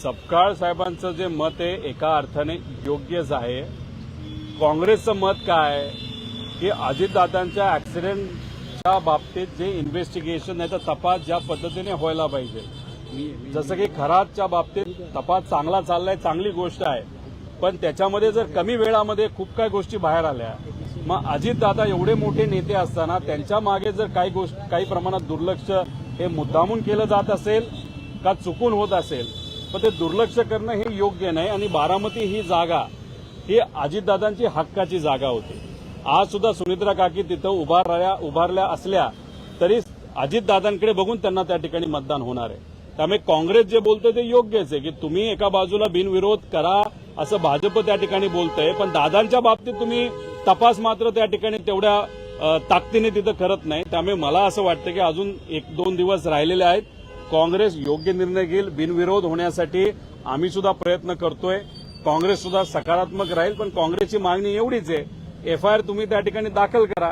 सपकाळ साहेबांचं जे मत आहे एका अर्थाने योग्यच आहे. काँग्रेसचं मत काय की अजितदादांच्या ऍक्सिडेंटच्या बाबतीत जे इन्व्हेस्टिगेशन आहे तर तपास ज्या पद्धतीने व्हायला पाहिजे, जसं की खरातच्या बाबतीत तपास चांगला चाललाय, चांगली गोष्ट आहे. पण त्याच्यामध्ये जर कमी वेळामध्ये खूप काही गोष्टी बाहेर आल्या, मग अजितदादा एवढे मोठे नेते असताना त्यांच्या मागे जर काही प्रमाणात दुर्लक्ष हे मुद्दामून केलं जात असेल का चुकून होत असेल, पण ते दुर्लक्ष करणं हे योग्य नाही. आणि बारामती ही जागा ही अजितदादांची हक्काची जागा होती. आज सुद्धा सुनित्रा काकी तिथं उभारल्या असल्या तरी अजितदादांकडे बघून त्यांना त्या ठिकाणी मतदान होणार आहे. त्यामुळे काँग्रेस जे बोलतंय ते योग्यच आहे की तुम्ही एका बाजूला बिनविरोध करा असं भाजप त्या ठिकाणी बोलतंय, पण दादांच्या बाबतीत तुम्ही तपास मात्र त्या ठिकाणी तेवढ्या ताकदीने तिथं करत नाही. त्यामुळे मला असं वाटतं की अजून 1-2 दिवस राहिलेले आहेत. काँग्रेस योग्य निर्णय घेईल. बिनविरोध होण्यासाठी आम्ही सुद्धा प्रयत्न करतोय. काँग्रेस सुद्धा सकारात्मक राहील. पण काँग्रेसची मागणी एवढीच आहे, एफआयआर तुम्ही त्या ठिकाणी दाखल करा.